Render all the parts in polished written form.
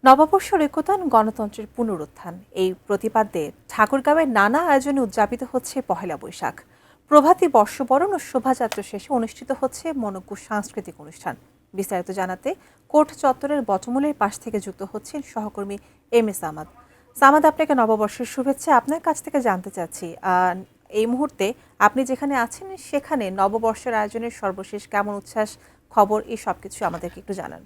নববর্ষ ঐক্যতান গণতন্ত্রের পুনরুত্থান এই প্রতিপাদ্যে ঠাকুরগাঁওয়ের নানা আয়োজনে উদযাপিত হচ্ছে পহেলা বৈশাখ। প্রভাতী বর্ষবরণ ও শোভাযাত্রা শেষে অনুষ্ঠিত হচ্ছে মনোজ্ঞ সাংস্কৃতিক অনুষ্ঠান। বিস্তারিত জানাতে কোর্ট চত্বরের বটমূলের পাশ থেকে যুক্ত হচ্ছেন সহকর্মী এম এ সামাদ। সামাদ, আপনাকে নববর্ষের শুভেচ্ছা। আপনার কাছ থেকে জানতে চাচ্ছি, এই মুহূর্তে আপনি যেখানে আছেন সেখানে নববর্ষের আয়োজনের সর্বশেষ কেমন উচ্ছ্বাস, খবর, এই সবকিছু আমাদেরকে একটু জানান।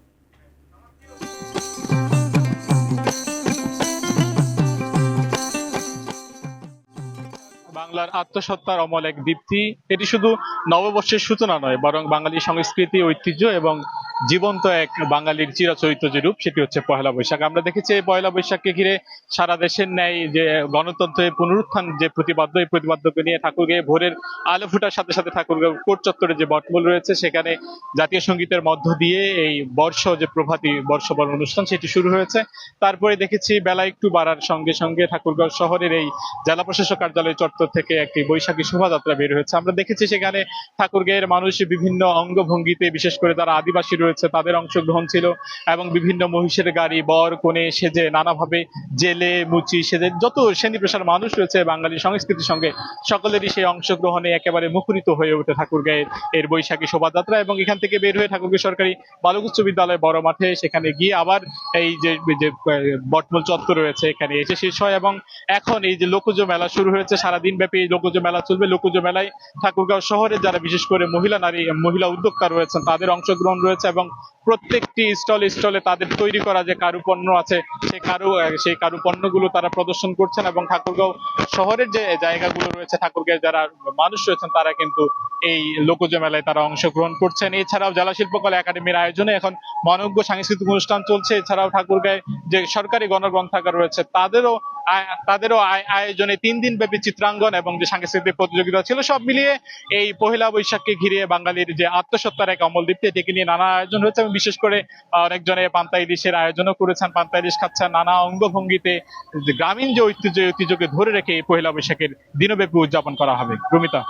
বাংলার আত্মসত্তার অমল এক দীপ্তি। এটি শুধু নববর্ষের সূচনা নয়, বরং বাঙালি সংস্কৃতি, ঐতিহ্য এবং জীবন্ত এক বাঙালির চিরাচরিত যে রূপ, সেটি হচ্ছে পহেলা বৈশাখ। আমরা দেখেছি এই পয়লা বৈশাখকে ঘিরে সারা দেশের ন্যায় যে গণতন্ত্রের পুনরুত্থান যে প্রতিবাদ্য, এই প্রতিবাদ্যকে নিয়ে ঠাকুরগাঁয়ে ভোরের আলো ফোটার সাথে সাথে ঠাকুরগাঁও কোর্ট চত্বরে যে বটমূল রয়েছে সেখানে জাতীয় সঙ্গীতের মধ্য দিয়ে এই যে প্রভাতী বর্ষবরণ অনুষ্ঠান সেটি শুরু হয়েছে। তারপরে দেখেছি বেলা একটু বাড়ার সঙ্গে সঙ্গে ঠাকুরগাঁও শহরের এই জেলা প্রশাসক কার্যালয় চত্বর থেকে একটি বৈশাখী শোভাযাত্রা বের হয়েছে। আমরা দেখেছি সেখানে ঠাকুরগাঁয়ের মানুষ বিভিন্ন অঙ্গভঙ্গিতে, বিশেষ করে যারা আদিবাসী রয়েছে তাদের অংশগ্রহণ ছিল, এবং বিভিন্ন মহিষের গাড়ি, বর কনে সেজে নানাভাবে জেলে মুচি সেজে যত শ্রেণী পেশার মানুষ রয়েছে বাঙালি সংস্কৃতির সঙ্গে সকলেরই সেই অংশগ্রহণে একেবারে মুখরিত হয়ে ওঠে ঠাকুরগাঁয়ের এর বৈশাখী শোভাযাত্রা। এবং এখান থেকে বের হয়ে ঠাকুরগাঁও সরকারি বালক উচ্চ বিদ্যালয় বড় মাঠে সেখানে গিয়ে আবার এই যে বটমূল চত্বর রয়েছে এখানে এসে শেষ হয়। এবং এখন এই যে লোকজ মেলা শুরু হয়েছে, সারাদিন ব্যাপী এই লোকজ মেলা চলবে। লোকজ মেলায় ঠাকুরগাঁও শহরে যারা বিশেষ করে মহিলা উদ্যোক্তা রয়েছেন তাদের অংশগ্রহণ রয়েছে, এবং প্রত্যেকটি স্টলে তাদের তৈরি করা যে কারুপণ্য আছে সেই কারুপণ্যগুলো তারা প্রদর্শন করছেন। এবং ঠাকুরগাঁও শহরের যে জায়গাগুলো রয়েছে, ঠাকুরগাঁও যারা মানুষ রয়েছেন তারা কিন্তু এই লোকজ মেলায় তারা অংশগ্রহণ করছেন। এছাড়াও জেলা শিল্পকলা একাডেমির আয়োজনে এখন মনোজ্ঞ সাংস্কৃতিক অনুষ্ঠান চলছে। এছাড়াও ঠাকুরগাঁয় যে সরকারি গণগ্রন্থাগার রয়েছে তাদেরও আয়োজনে 3 দিন ব্যাপী চিত্রাঙ্গন এবং যে সাংস্কৃতিক প্রতিযোগিতা ছিল, সব মিলিয়ে এই পহেলা বৈশাখকে ঘিরে বাঙালির যে আত্মসত্তার এক অমল দীপ্তি, এটিকে নিয়ে নানা আয়োজন হয়েছে। এবং বিশেষ করে অনেকজনে পান্তা ইলিশের আয়োজনও করেছেন, পান্তা ইলিশ খাচ্ছেন নানা অঙ্গভঙ্গিতে। গ্রামীণ যে ঐতিহ্যকে ধরে রেখে এই পহেলা বৈশাখের দিনব্যাপী উদযাপন করা হবে। রুমিতা।